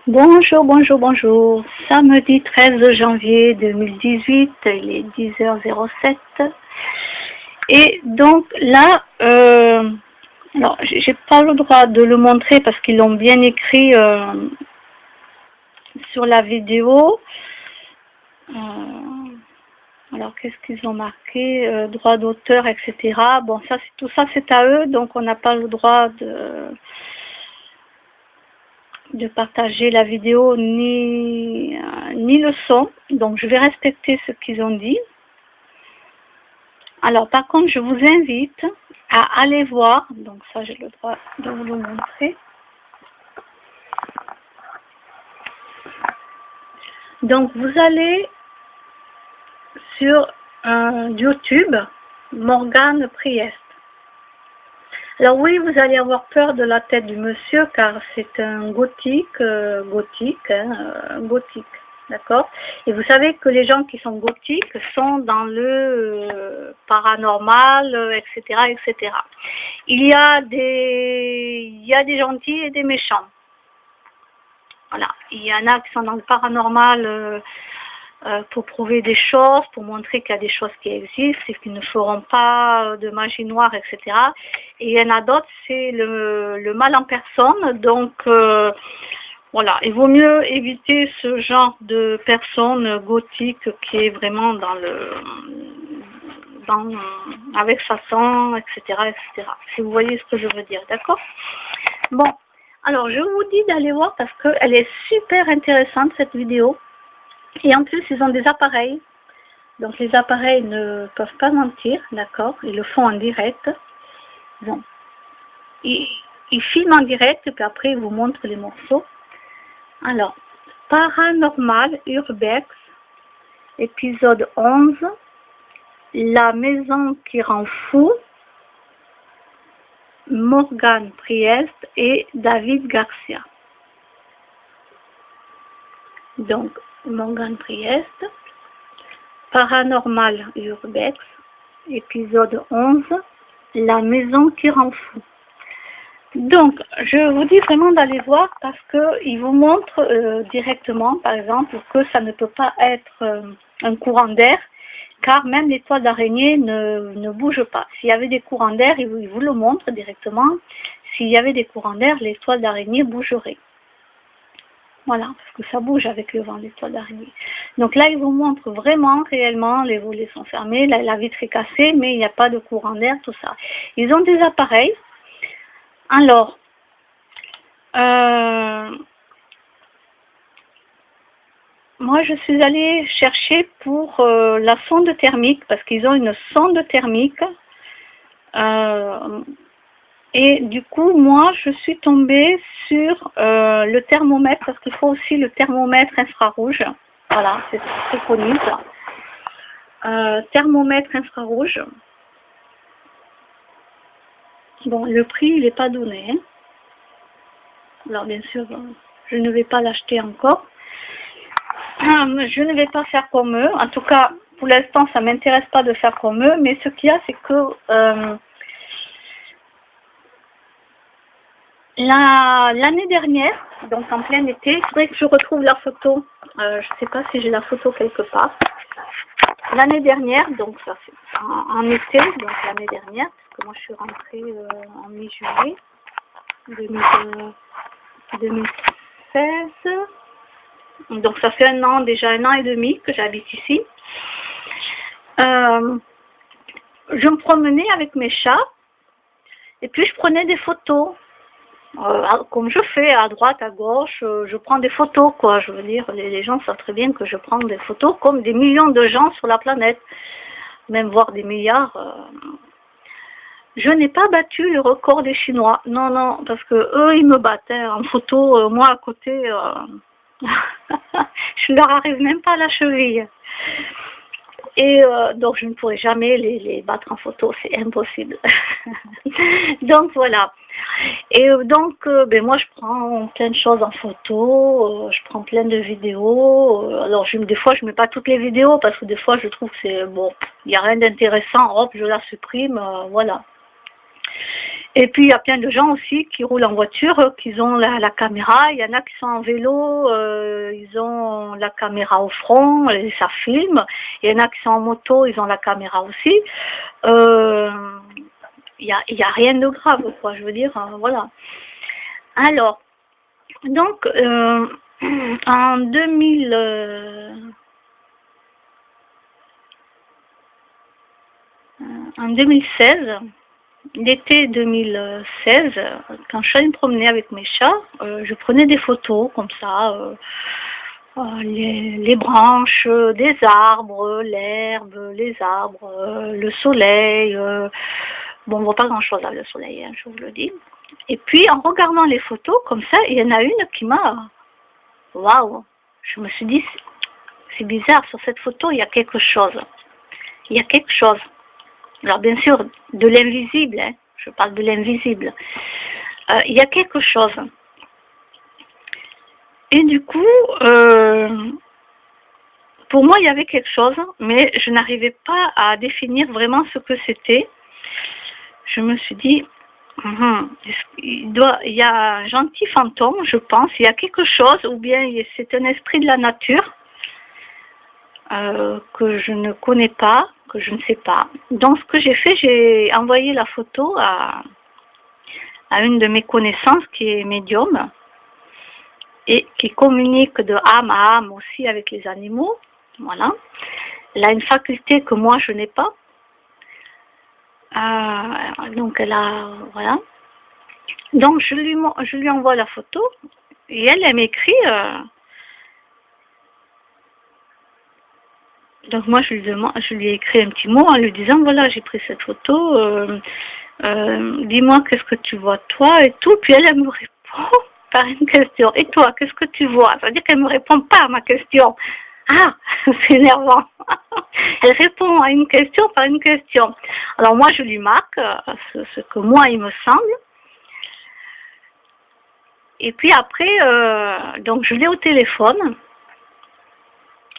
Bonjour, bonjour, bonjour. Samedi 13 janvier 2018, il est 10h07. Et donc là, alors j'ai pas le droit de le montrer parce qu'ils l'ont bien écrit sur la vidéo. Alors qu'est-ce qu'ils ont marqué, droit d'auteur, etc. Bon, ça, tout ça c'est à eux, donc on n'a pas le droit de partager la vidéo ni le son, donc je vais respecter ce qu'ils ont dit. Alors par contre je vous invite à aller voir, donc ça j'ai le droit de vous le montrer. Donc vous allez sur YouTube Morgane Priest. Alors oui, vous allez avoir peur de la tête du monsieur car c'est un gothique, d'accord? Et vous savez que les gens qui sont gothiques sont dans le paranormal, etc., etc. Il y a des gentils et des méchants. Voilà, il y en a qui sont dans le paranormal pour prouver des choses, pour montrer qu'il y a des choses qui existent et qu'ils ne feront pas de magie noire, etc. Et il y en a d'autres, c'est le mal en personne. Donc, voilà, il vaut mieux éviter ce genre de personnes gothiques qui est vraiment avec Satan, etc., etc. Si vous voyez ce que je veux dire, d'accord? Bon, alors je vous dis d'aller voir parce qu'elle est super intéressante cette vidéo. Et en plus, ils ont des appareils. Donc, les appareils ne peuvent pas mentir, d'accord? Ils le font en direct. Bon. Ils filment en direct, et puis après, ils vous montrent les morceaux. Alors, Paranormal Urbex, épisode 11, La maison qui rend fou, Morgane Priest et David Garcia. Donc, Morgane Priest, Paranormal Urbex, épisode 11, La maison qui rend fou. Donc, je vous dis vraiment d'aller voir parce qu'il vous montre directement, par exemple, que ça ne peut pas être un courant d'air, car même les toiles d'araignée ne bougent pas. S'il y avait des courants d'air, il vous le montre directement. S'il y avait des courants d'air, les toiles d'araignée bougeraient. Voilà, parce que ça bouge avec le vent, les toiles d'araignée. Donc là, il vous montre vraiment, réellement, les volets sont fermés, la vitre est cassée, mais il n'y a pas de courant d'air, tout ça. Ils ont des appareils. Alors, moi, je suis allée chercher pour la sonde thermique, parce qu'ils ont une sonde thermique. Et du coup, moi, je suis tombée sur le thermomètre, parce qu'il faut aussi le thermomètre infrarouge. Voilà, c'est très connu, ça. Thermomètre infrarouge. Bon, le prix, il n'est pas donné. Hein. Alors, bien sûr, je ne vais pas l'acheter encore. Je ne vais pas faire comme eux. En tout cas, pour l'instant, ça ne m'intéresse pas de faire comme eux. Mais ce qu'il y a, c'est que l'année dernière, donc en plein été, il faudrait que je retrouve la photo. Je ne sais pas si j'ai la photo quelque part. L'année dernière, donc ça c'est en été, donc l'année dernière, parce que moi je suis rentrée en mi-juillet 2016. Donc ça fait déjà un an et demi que j'habite ici. Je me promenais avec mes chats et puis je prenais des photos. Comme je fais à droite, à gauche, je prends des photos, quoi. Je veux dire, les gens savent très bien que je prends des photos comme des millions de gens sur la planète, même voire des milliards. Je n'ai pas battu le record des Chinois, non, non, parce que eux, ils me battent hein, en photo, moi à côté, je ne leur arrive même pas à la cheville. Et donc, je ne pourrai jamais les battre en photo, c'est impossible. Donc, voilà. Et donc, ben, moi, je prends plein de choses en photo, je prends plein de vidéos. Alors, des fois, je ne mets pas toutes les vidéos parce que des fois, je trouve que c'est bon, il n'y a rien d'intéressant. Hop, je la supprime, voilà. Et puis il y a plein de gens aussi qui roulent en voiture, qui ont la caméra. Il y en a qui sont en vélo, ils ont la caméra au front, et ça filme. Il y en a qui sont en moto, ils ont la caméra aussi. Il y a rien de grave, quoi, je veux dire, voilà. Alors, donc, en 2016, l'été 2016, quand je suis allée me promener avec mes chats, je prenais des photos comme ça, les branches des arbres, l'herbe, les arbres, le soleil. Bon, on voit pas grand-chose avec le soleil, hein, je vous le dis. Et puis, en regardant les photos, comme ça, il y en a une qui m'a... Waouh! Je me suis dit, c'est bizarre, sur cette photo, il y a quelque chose. Il y a quelque chose. Alors, bien sûr, de l'invisible, hein, je parle de l'invisible. Il y a quelque chose. Et du coup, pour moi, il y avait quelque chose, mais je n'arrivais pas à définir vraiment ce que c'était. Je me suis dit, il y a un gentil fantôme, je pense, il y a quelque chose, ou bien c'est un esprit de la nature que je ne connais pas, que je ne sais pas. Donc ce que j'ai fait, j'ai envoyé la photo à une de mes connaissances qui est médium et qui communique de âme à âme aussi avec les animaux. Voilà. Elle a une faculté que moi je n'ai pas. Donc elle a, voilà. Donc je lui envoie la photo et elle m'écrit. Donc moi je lui ai écrit un petit mot en lui disant voilà, j'ai pris cette photo, dis-moi qu'est-ce que tu vois toi et tout. Puis elle me répond par une question. Et toi, qu'est-ce que tu vois? Ça veut dire qu'elle me répond pas à ma question. Ah, c'est énervant. Elle répond à une question par une question. Alors moi je lui marque ce que moi il me semble. Et puis après, donc je l'ai au téléphone.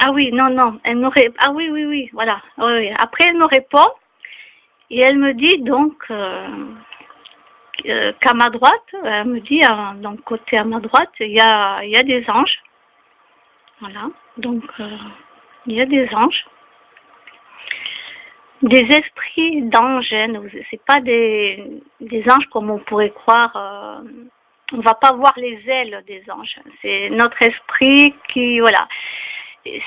Ah oui, non, elle me répond. Ah oui, voilà. Oui. Après elle me répond et elle me dit donc qu'à ma droite, elle me dit, donc côté à ma droite, il y a des anges. Voilà, donc il y a des anges. Des esprits d'anges, hein, c'est pas des anges comme on pourrait croire. On va pas voir les ailes des anges. C'est notre esprit qui, voilà.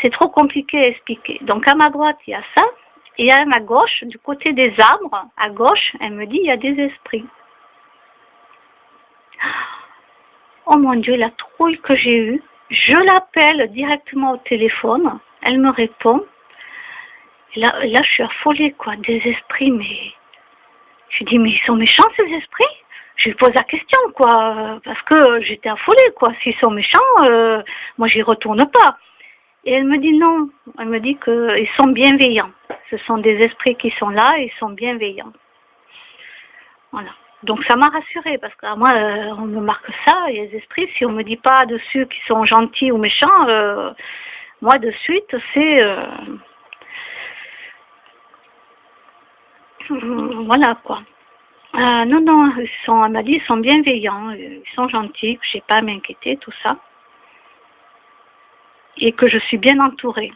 C'est trop compliqué à expliquer. Donc à ma droite, il y a ça. Et à ma gauche, du côté des arbres, à gauche, elle me dit, il y a des esprits. Oh mon Dieu, la trouille que j'ai eue. Je l'appelle directement au téléphone. Elle me répond. Et là, je suis affolée, quoi. Des esprits, mais... Je dis, mais ils sont méchants, ces esprits? Je lui pose la question, quoi. Parce que j'étais affolée, quoi. S'ils sont méchants, moi, j'y retourne pas. Et elle me dit non. Elle me dit qu'ils sont bienveillants. Ce sont des esprits qui sont là et ils sont bienveillants. Voilà. Donc ça m'a rassurée parce que moi, on me marque ça, il y a des esprits. Si on me dit pas dessus qu'ils sont gentils ou méchants, moi de suite, c'est... voilà, quoi. Non, elle m'a dit, ils sont bienveillants, ils sont gentils, que j'ai pas à m'inquiéter, tout ça. Et que je suis bien entourée.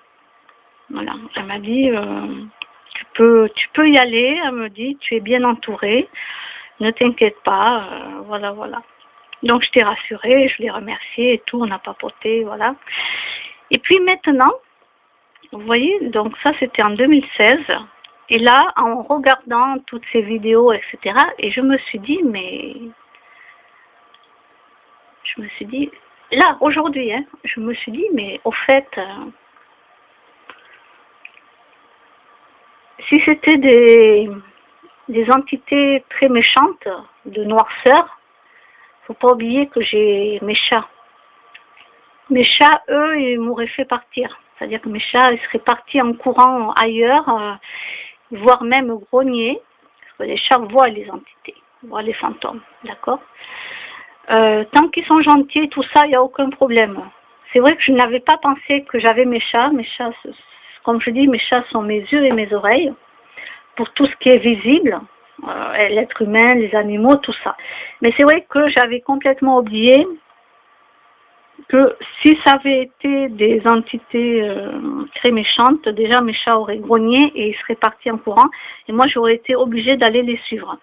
Voilà, elle m'a dit, tu peux y aller, elle me dit, tu es bien entourée, ne t'inquiète pas, voilà. Donc je t'ai rassurée, je l'ai remerciée et tout, on a papoté, voilà. Et puis maintenant, vous voyez, donc ça c'était en 2016, et là, en regardant toutes ces vidéos, etc., et je me suis dit, là, aujourd'hui, hein, je me suis dit, mais au fait, si c'était des entités très méchantes, de noirceur, faut pas oublier que j'ai mes chats. Mes chats, eux, ils m'auraient fait partir. C'est-à-dire que mes chats, ils seraient partis en courant ailleurs, voire même grogner. Parce que les chats voient les entités, voient les fantômes, d'accord? Tant qu'ils sont gentils, tout ça, il n'y a aucun problème. C'est vrai que je n'avais pas pensé que j'avais mes chats. Mes chats, comme je dis, mes chats sont mes yeux et mes oreilles, pour tout ce qui est visible. l'être humain, les animaux, tout ça. Mais c'est vrai que j'avais complètement oublié que si ça avait été des entités très méchantes, déjà mes chats auraient grogné et ils seraient partis en courant, et moi j'aurais été obligée d'aller les suivre.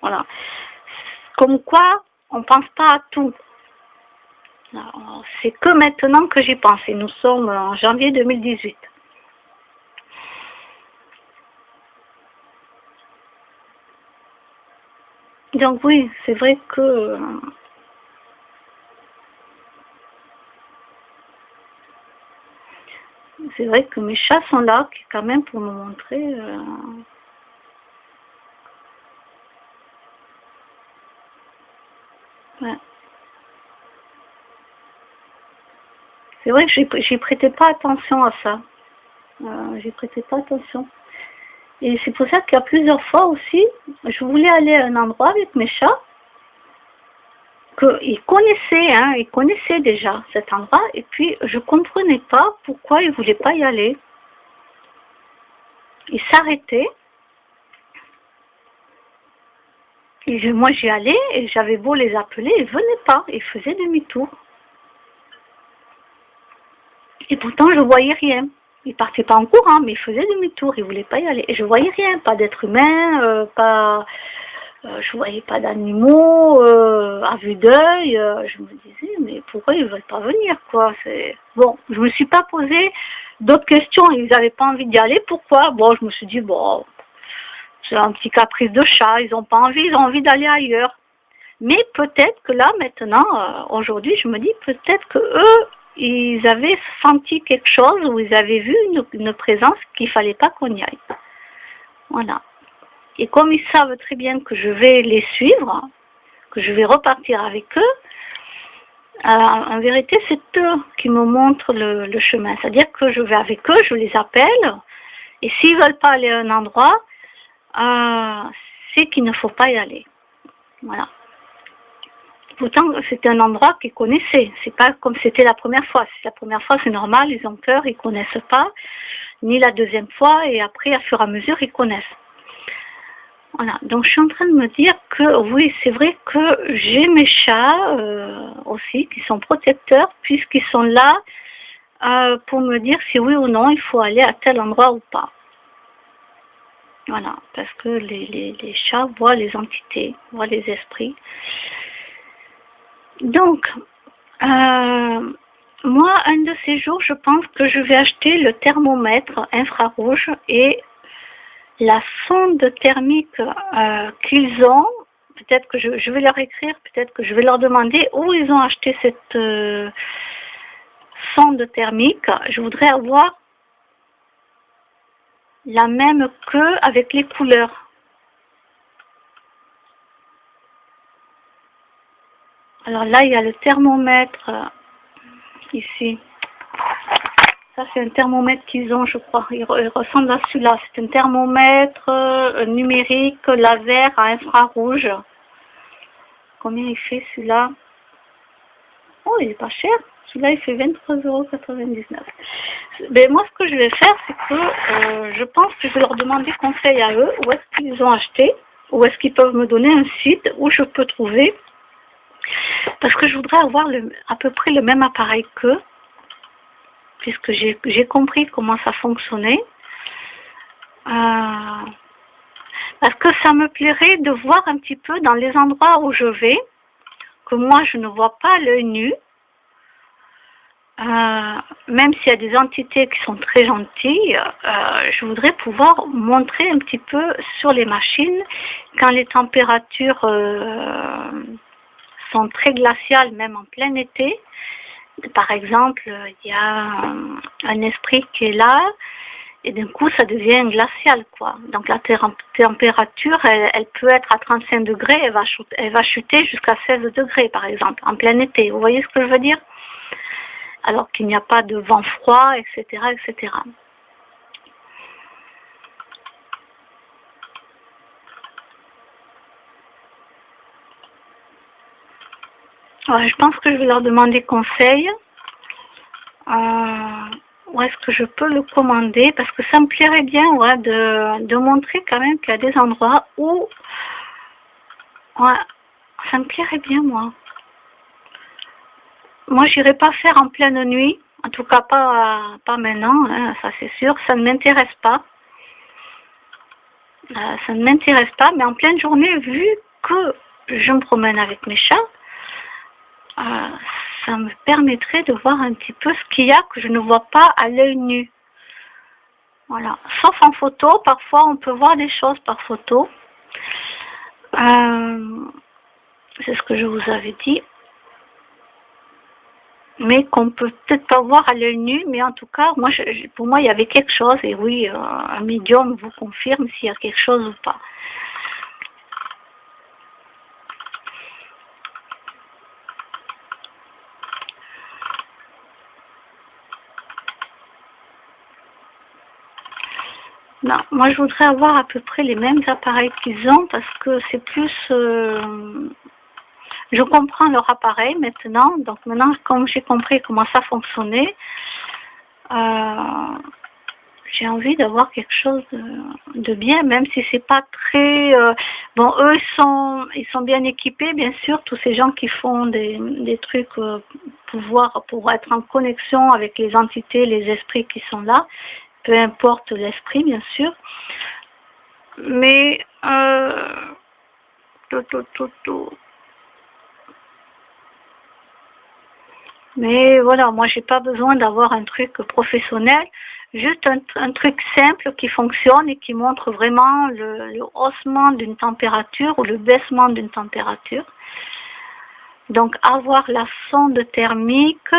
Voilà. Comme quoi, on pense pas à tout. C'est que maintenant que j'y pense, et nous sommes en janvier 2018. Donc oui, c'est vrai que mes chats sont là quand même pour me montrer ouais. C'est vrai que j'y prêtais pas attention à ça. J'y prêtais pas attention. Et c'est pour ça qu'il y a plusieurs fois aussi, je voulais aller à un endroit avec mes chats, qu'ils connaissaient, hein, ils connaissaient déjà cet endroit, et puis je comprenais pas pourquoi ils voulaient pas y aller. Ils s'arrêtaient, et moi j'y allais, et j'avais beau les appeler, ils venaient pas, ils faisaient demi-tour. Et pourtant je voyais rien. Ils partaient pas en courant, mais ils faisaient demi-tour, ils voulaient pas y aller. Et je voyais rien, pas d'être humain, je voyais pas d'animaux à vue d'œil. Je me disais, mais pourquoi ils veulent pas venir, quoi? Bon, je me suis pas posé d'autres questions. Ils n'avaient pas envie d'y aller. Pourquoi? Bon, je me suis dit, bon, c'est un petit caprice de chat. Ils ont pas envie, ils ont envie d'aller ailleurs. Mais peut-être que là, maintenant, aujourd'hui, je me dis peut-être que eux, ils avaient senti quelque chose ou ils avaient vu une présence qu'il fallait pas qu'on y aille. Voilà. Et comme ils savent très bien que je vais les suivre, que je vais repartir avec eux, en vérité, c'est eux qui me montrent le chemin. C'est-à-dire que je vais avec eux, je les appelle, et s'ils ne veulent pas aller à un endroit, c'est qu'il ne faut pas y aller. Voilà. Pourtant, c'était un endroit qu'ils connaissaient. C'est pas comme c'était la première fois. La première fois, c'est normal, ils ont peur, ils connaissent pas. Ni la deuxième fois, et après, à fur et à mesure, ils connaissent. Voilà. Donc, je suis en train de me dire que oui, c'est vrai que j'ai mes chats aussi qui sont protecteurs, puisqu'ils sont là pour me dire si oui ou non il faut aller à tel endroit ou pas. Voilà. Parce que les chats voient les entités, voient les esprits. Donc, moi, un de ces jours, je pense que je vais acheter le thermomètre infrarouge et la sonde thermique qu'ils ont. Peut-être que je vais leur écrire, peut-être que je vais leur demander où ils ont acheté cette sonde thermique. Je voudrais avoir la même queue avec les couleurs. Alors là, il y a le thermomètre ici. Ça, c'est un thermomètre qu'ils ont, je crois. Il ressemble à celui-là. C'est un thermomètre numérique laser à infrarouge. Combien il fait celui-là? Oh, il est pas cher. Celui-là, il fait 23,99 €. Ben, moi, ce que je vais faire, c'est que je pense que je vais leur demander conseil à eux. Où est-ce qu'ils ont acheté? Ou est-ce qu'ils peuvent me donner un site où je peux trouver? Parce que je voudrais avoir à peu près le même appareil qu'eux, puisque j'ai compris comment ça fonctionnait. Parce que ça me plairait de voir un petit peu dans les endroits où je vais, que moi je ne vois pas à l'œil nu, même s'il y a des entités qui sont très gentilles, je voudrais pouvoir montrer un petit peu sur les machines quand les températures sont très glaciales, même en plein été. Par exemple, il y a un esprit qui est là, et d'un coup, ça devient glacial, quoi. Donc la température, elle peut être à 35 degrés, elle va chuter jusqu'à 16 degrés, par exemple, en plein été. Vous voyez ce que je veux dire? Alors qu'il n'y a pas de vent froid, etc., etc. Ouais, je pense que je vais leur demander conseil. où est-ce que je peux le commander, parce que ça me plairait bien, ouais, de montrer quand même qu'il y a des endroits où, ouais, ça me plairait bien, moi. Moi, j'irai pas faire en pleine nuit, en tout cas pas maintenant, hein, ça c'est sûr, ça ne m'intéresse pas. Ça ne m'intéresse pas, mais en pleine journée, vu que je me promène avec mes chats, ça me permettrait de voir un petit peu ce qu'il y a que je ne vois pas à l'œil nu. Voilà. Sauf en photo, parfois on peut voir des choses par photo. C'est ce que je vous avais dit. Mais qu'on peut peut-être pas voir à l'œil nu, mais en tout cas, moi, pour moi, il y avait quelque chose, et oui, un médium vous confirme s'il y a quelque chose ou pas. Non, moi je voudrais avoir à peu près les mêmes appareils qu'ils ont parce que c'est plus... je comprends leur appareil maintenant, donc maintenant comme j'ai compris comment ça fonctionnait, j'ai envie d'avoir quelque chose de bien, même si c'est pas très... bon, eux ils sont bien équipés, bien sûr, tous ces gens qui font des trucs pour être en connexion avec les entités, les esprits qui sont là, peu importe l'esprit, bien sûr. Mais mais voilà, moi j'ai pas besoin d'avoir un truc professionnel, juste un truc simple qui fonctionne et qui montre vraiment le haussement d'une température ou le baissement d'une température. Donc avoir la sonde thermique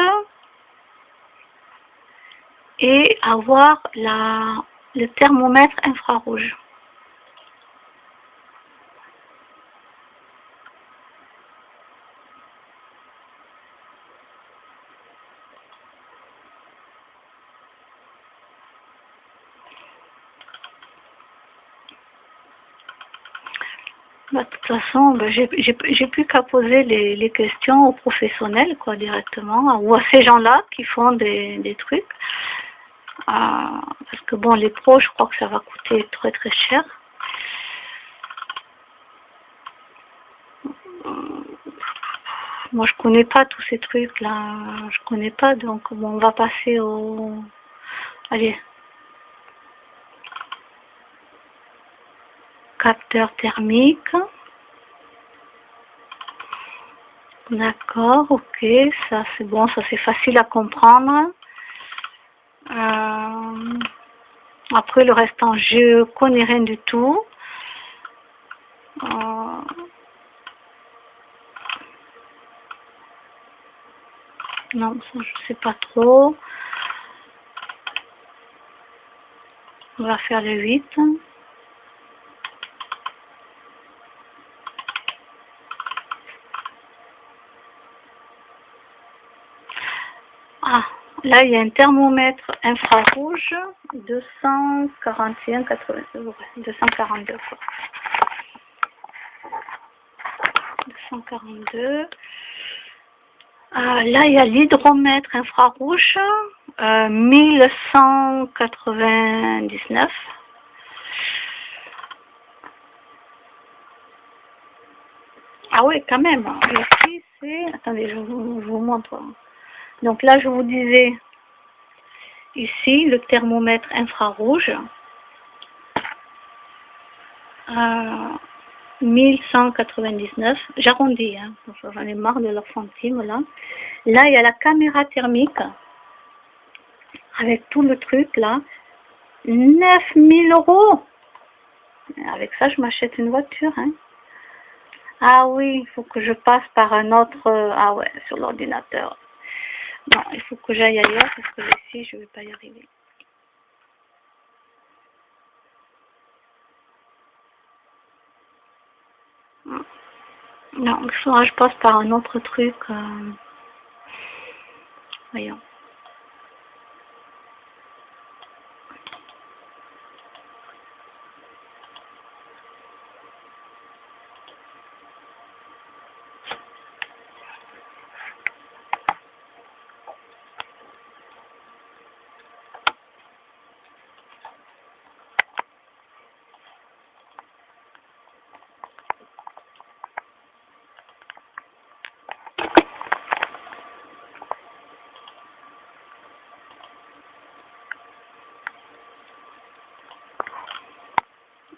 et avoir le thermomètre infrarouge. Bah, de toute façon, bah, j'ai plus qu'à poser les questions aux professionnels, quoi, directement, ou à ces gens-là qui font des trucs. Parce que bon, les pros, je crois que ça va coûter très très cher. Moi, je connais pas tous ces trucs-là. Je connais pas, donc bon, on va passer au... Allez. Capteur thermique. D'accord, ok, ça c'est bon, ça c'est facile à comprendre. Après le restant, je connais rien du tout. Non, ça je sais pas trop. On va faire le 8. Ah, là il y a un thermomètre infrarouge 241 80, 242 quoi. 242. Là il y a l'hydromètre infrarouge 1199. Ah oui, quand même. Ici, c'est... Attendez, je vous montre. Donc là, je vous disais, ici, le thermomètre infrarouge. 1199. J'arrondis, hein. J'en ai marre de leurs centimes, là. Là, il y a la caméra thermique. Avec tout le truc, là. 9000 €. Avec ça, je m'achète une voiture, hein. Ah oui, il faut que je passe par un autre... ah ouais, sur l'ordinateur. Non, il faut que j'aille ailleurs parce que ici, je ne vais pas y arriver. Non, il faudra que je passe par un autre truc. Voyons.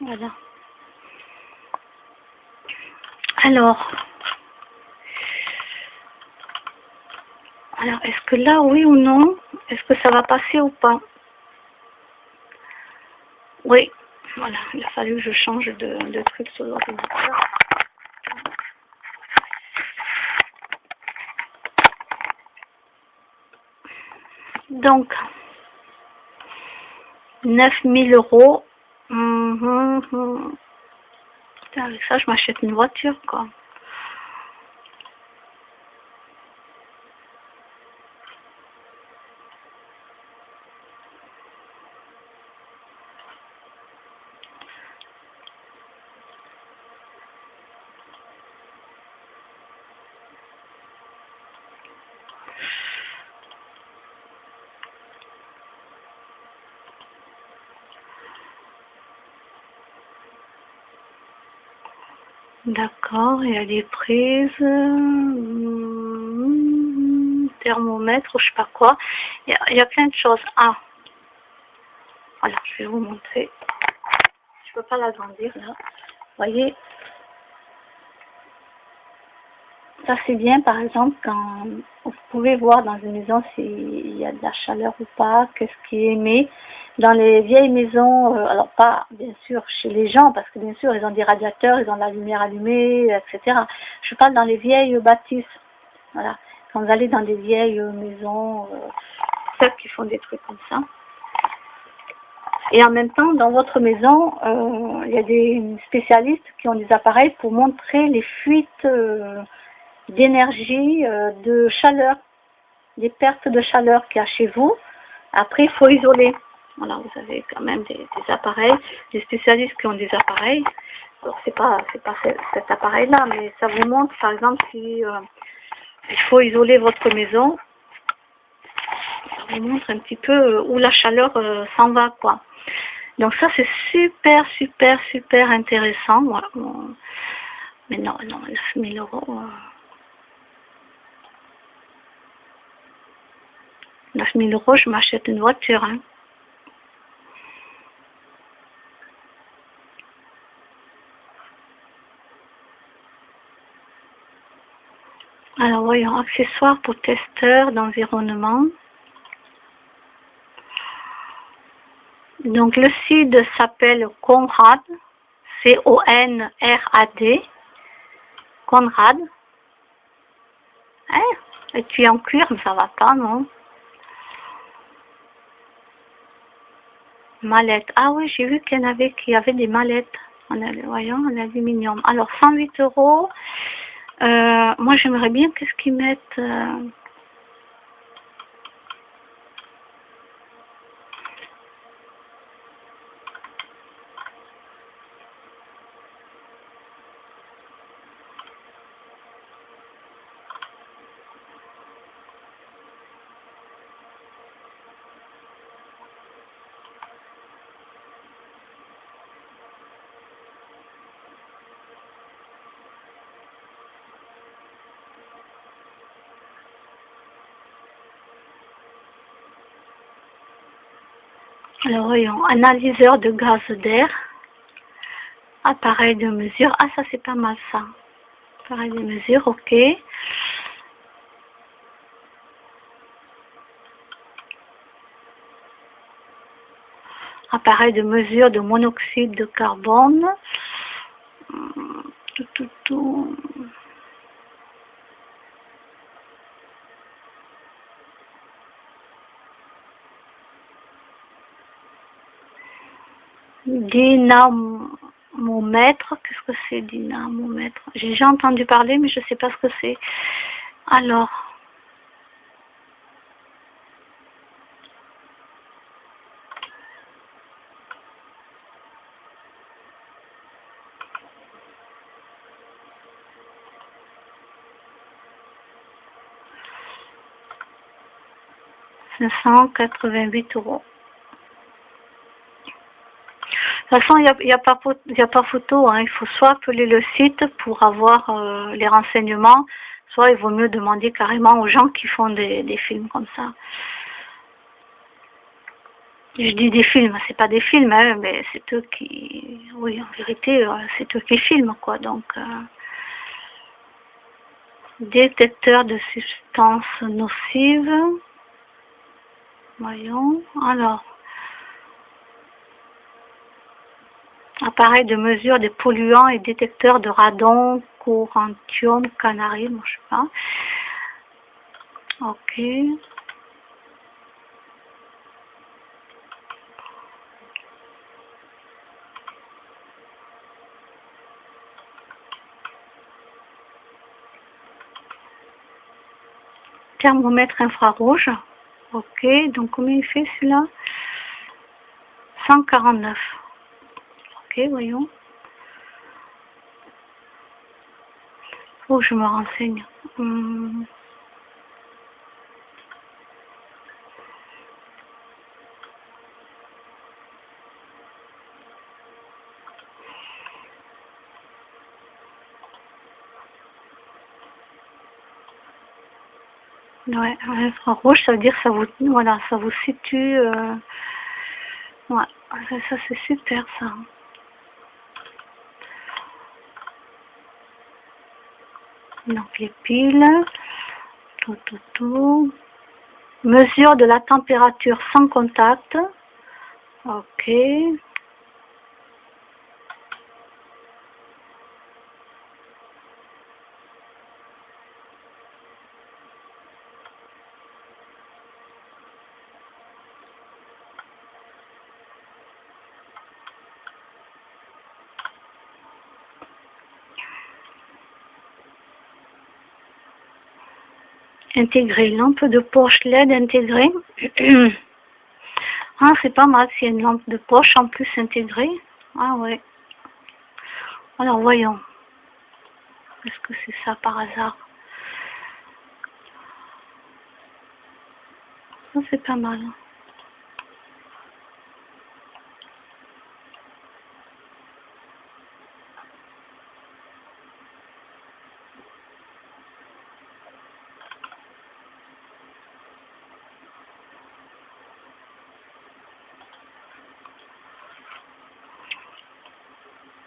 Voilà. Alors, est-ce que là, oui ou non, est-ce que ça va passer ou pas? Oui, voilà, il a fallu que je change de truc sur l'ordinateur. Donc, 9000 euros. Avec ça, je m'achète une voiture, quoi. D'accord, il y a des prises, thermomètre ou je sais pas quoi. Il y a plein de choses. Ah, alors je vais vous montrer. Je peux pas l'agrandir là. Vous voyez, ça c'est bien par exemple quand vous pouvez voir dans une maison s'il y a de la chaleur ou pas, qu'est-ce qui est émis. Dans les vieilles maisons, alors pas bien sûr chez les gens, parce que bien sûr ils ont des radiateurs, ils ont la lumière allumée, etc. Je parle dans les vieilles bâtisses. Voilà. Quand vous allez dans des vieilles maisons, ceux qui font des trucs comme ça. Et en même temps, dans votre maison, il y a des spécialistes qui ont des appareils pour montrer les fuites d'énergie, de chaleur, des pertes de chaleur qu'il y a chez vous. Après, il faut isoler. Voilà, vous avez quand même des appareils, des spécialistes qui ont des appareils. Alors, c'est pas cet appareil-là, mais ça vous montre, par exemple, si il faut isoler votre maison. Ça vous montre un petit peu où la chaleur s'en va, quoi. Donc ça, c'est super, super, super intéressant. Voilà. Mais non, 9000 euros. 9000 euros, je m'achète une voiture. Hein. Alors, voyons, accessoires pour testeurs d'environnement. Donc, le site s'appelle Conrad, C-O-N-R-A-D, Conrad. Hein? Et tu es en cuir, mais ça va pas, non? Mallette. Ah oui, j'ai vu qu'il y avait des mallettes. Voyons, en aluminium. Alors, 108 euros. Moi, j'aimerais bien qu'est-ce qu'ils mettent. 'Alors, voyons, analyseur de gaz d'air, appareil de mesure. Ah, ça c'est pas mal ça. Appareil de mesure, ok. Appareil de mesure de monoxyde de carbone. Tout. Dynamomètre, qu'est-ce que c'est dynamomètre? J'ai déjà entendu parler, mais je ne sais pas ce que c'est. Alors, €588. De toute façon, il y a pas photo. Hein. Il faut soit appeler le site pour avoir les renseignements, soit il vaut mieux demander carrément aux gens qui font des films comme ça. Je dis des films, c'est pas des films, hein, mais c'est eux qui, oui, en vérité, c'est eux qui filment, quoi. Donc, détecteur de substances nocives. Voyons. Alors, appareil de mesure des polluants et détecteur de radon, corinthium, canaries, moi je sais pas. Ok. Thermomètre infrarouge. Ok, donc combien il fait celui-là? 149. Ok, voyons. Faut que je me renseigne. Ouais, infrarouge, ça veut dire ça vous, voilà, ça vous situe. Ouais, ça c'est super ça. Donc les piles, tout. Mesure de la température sans contact. Ok. Intégré, lampe de poche LED intégrée. Ah, c'est pas mal, s'il y a une lampe de poche en plus intégrée. Ah ouais. Alors voyons. Est-ce que c'est ça par hasard? Ça c'est pas mal.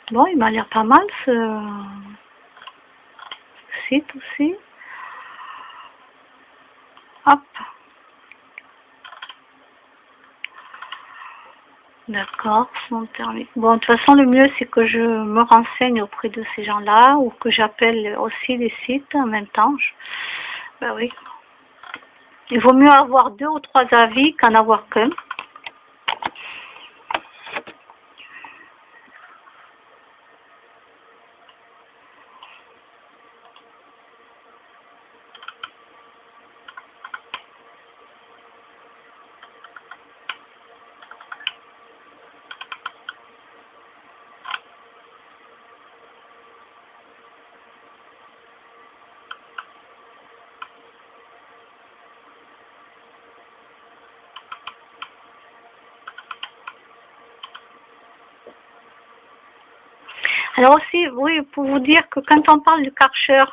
Bon, il m'a l'air pas mal ce site aussi. Hop. D'accord, son thermique. Bon, de toute façon, le mieux, c'est que je me renseigne auprès de ces gens-là ou que j'appelle aussi les sites en même temps. Ben oui. Il vaut mieux avoir 2 ou 3 avis qu'en avoir qu'un. Alors aussi, oui, pour vous dire que quand on parle du Karcher,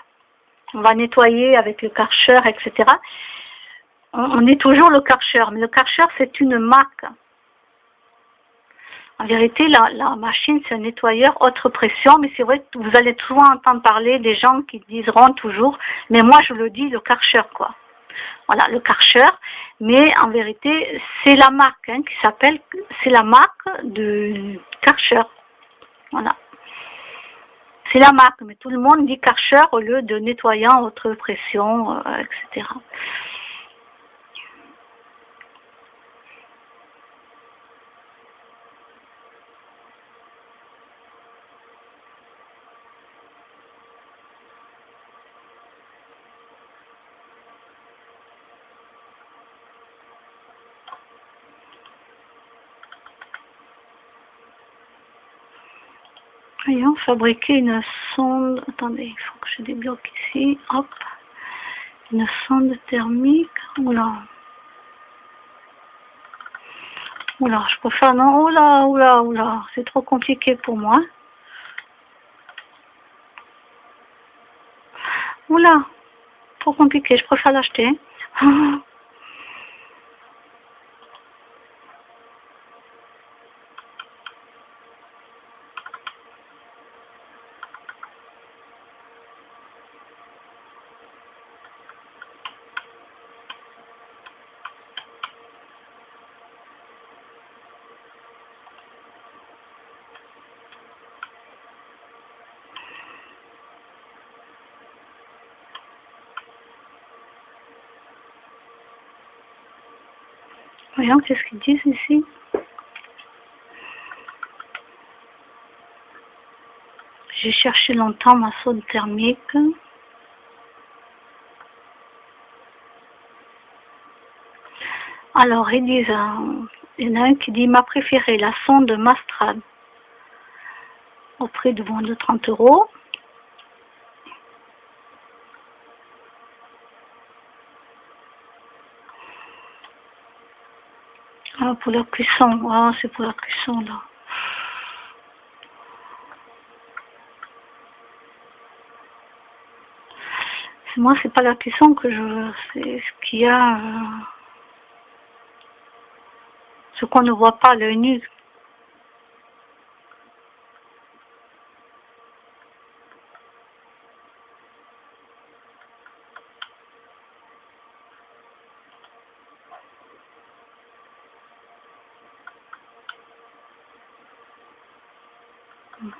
on va nettoyer avec le Karcher, etc. On est toujours le Karcher, mais le Karcher c'est une marque. En vérité, la machine c'est un nettoyeur haute pression, mais c'est vrai que vous allez souvent entendre parler des gens qui diront toujours, mais moi je le dis, le Karcher quoi. Voilà, le Karcher, mais en vérité c'est la marque hein, qui s'appelle, c'est la marque de Karcher. Voilà. C'est la marque, mais tout le monde dit Karcher au lieu de nettoyant haute pression, etc. Voyons, fabriquer une sonde. Attendez, il faut que je débloque ici. Hop. Une sonde thermique. Oula. Oula, je préfère non. Oula. C'est trop compliqué pour moi. Oula. Trop compliqué, je préfère l'acheter. Voyons qu'est-ce qu'ils disent ici. J'ai cherché longtemps ma sonde thermique. Alors, ils disent, il y en a un qui dit ma préférée, la sonde Mastrad, au prix de moins de 30 €. Ah, pour la cuisson, ah, c'est pour la cuisson là. Moi, c'est pas la cuisson que je veux, c'est ce qu'il y a, ce qu'on ne voit pas à l'œil nu.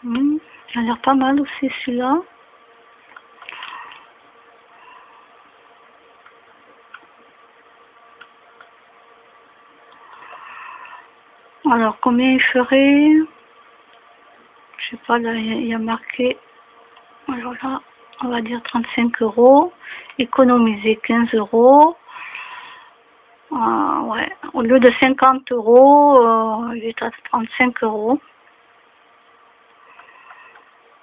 Il a l'air pas mal aussi celui-là. Alors, combien il ferait? Je sais pas, là, il y a marqué, alors là, on va dire 35 €, économiser 15 €. Ouais, au lieu de 50 €, il est à 35 €.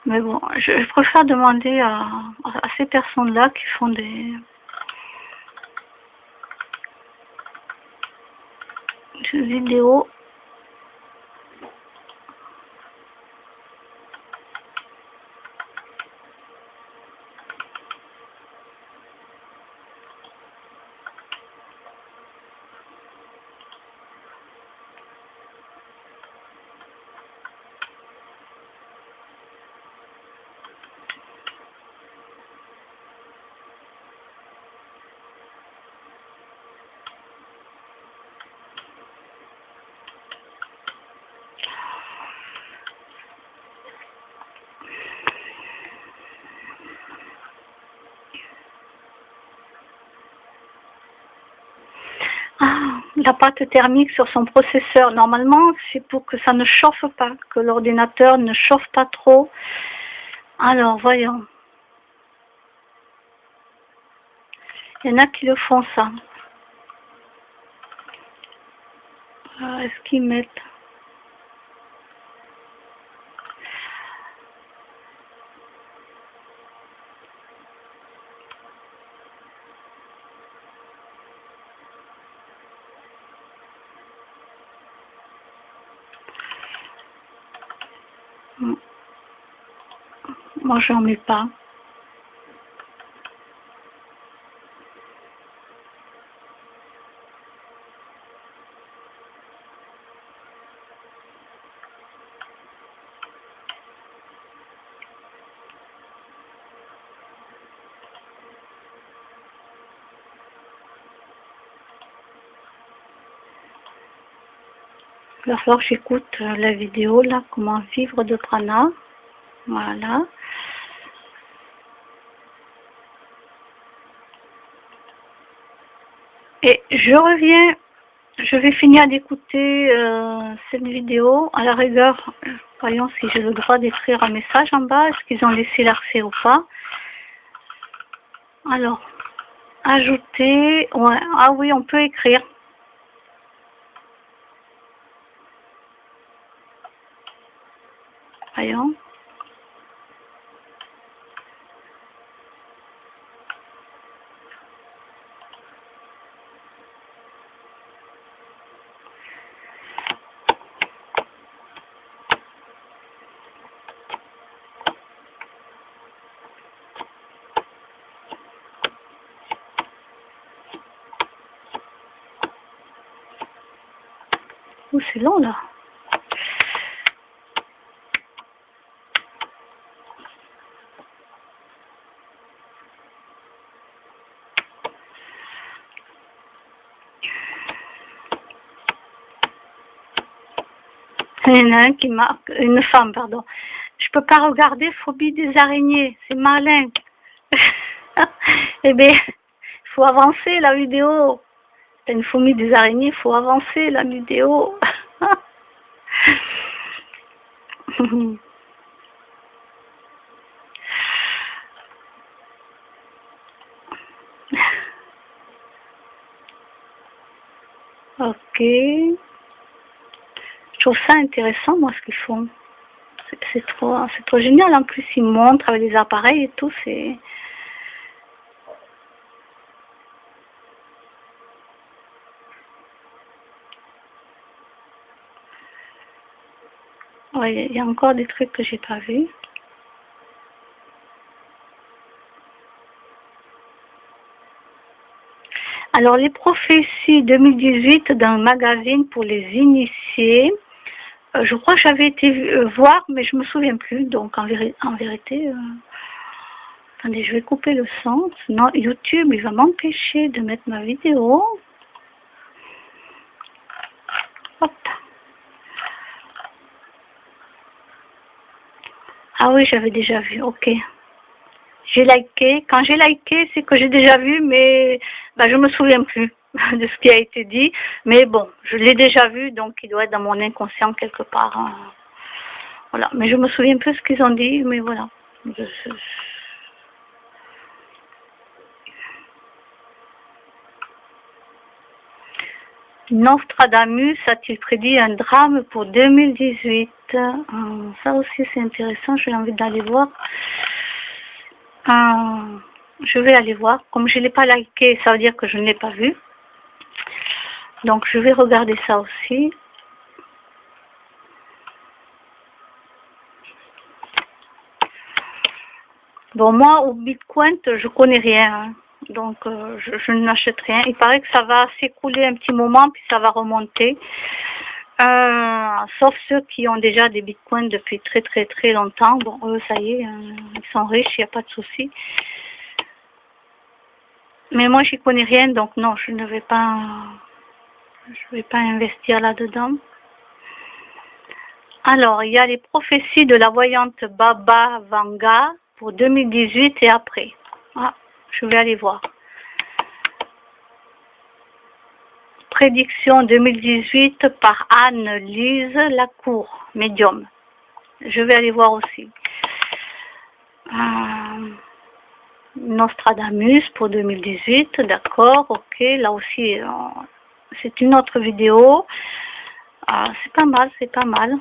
Mais bon, je préfère demander à ces personnes-là qui font des vidéos. Ah, la pâte thermique sur son processeur. Normalement, c'est pour que ça ne chauffe pas, que l'ordinateur ne chauffe pas trop. Alors, voyons. Il y en a qui le font, ça. Est-ce qu'ils mettent... Moi, j'en mets pas. Il va falloir que j'écoute la vidéo, là, comment vivre de prana. Voilà. Et je reviens, je vais finir d'écouter cette vidéo. À la rigueur, voyons si j'ai le droit d'écrire un message en bas. Est-ce qu'ils ont laissé l'accès ou pas? Alors, ajouter. Ouais. Ah oui, on peut écrire. Voyons. Oh, c'est long là. Il y en a un qui marque, une femme, pardon. Je peux pas regarder phobie des araignées, c'est malin. Eh bien, il faut avancer la vidéo. une fourmi des araignées, il faut avancer la vidéo. Ok. Je trouve ça intéressant, moi, ce qu'ils font. C'est trop génial. En plus, ils montrent avec les appareils et tout. C'est... Ouais, il y a encore des trucs que j'ai pas vus. Alors, les prophéties 2018 d'un magazine pour les initiés. Je crois que j'avais été voir, mais je me souviens plus. Donc, en vérité... Attendez, je vais couper le son. Sinon, YouTube, il va m'empêcher de mettre ma vidéo. Hop. Ah oui, j'avais déjà vu. Ok. J'ai liké. Quand j'ai liké, c'est que j'ai déjà vu, mais je me souviens plus de ce qui a été dit. Mais bon, je l'ai déjà vu, donc il doit être dans mon inconscient quelque part. Hein. Voilà. Mais je me souviens plus ce qu'ils ont dit, mais voilà. Nostradamus a-t-il prédit un drame pour 2018? Ça aussi c'est intéressant, j'ai envie d'aller voir. Je vais aller voir. Comme je ne l'ai pas liké, ça veut dire que je ne l'ai pas vu. Donc je vais regarder ça aussi. Bon, moi au Bitcoin, je connais rien. Hein. Donc je n'achète rien. Il paraît que ça va s'écouler un petit moment, puis ça va remonter. Sauf ceux qui ont déjà des bitcoins depuis très longtemps. Bon, eux, ça y est, ils sont riches, il n'y a pas de souci. Mais moi, j'y connais rien, donc non, je ne vais pas investir là-dedans. Alors, il y a les prophéties de la voyante Baba Vanga pour 2018 et après. Ah, je vais aller voir. Prédiction 2018 par Anne-Lise Lacour, médium. Je vais aller voir aussi. Nostradamus pour 2018, d'accord, ok, là aussi, c'est une autre vidéo. C'est pas mal, c'est pas mal.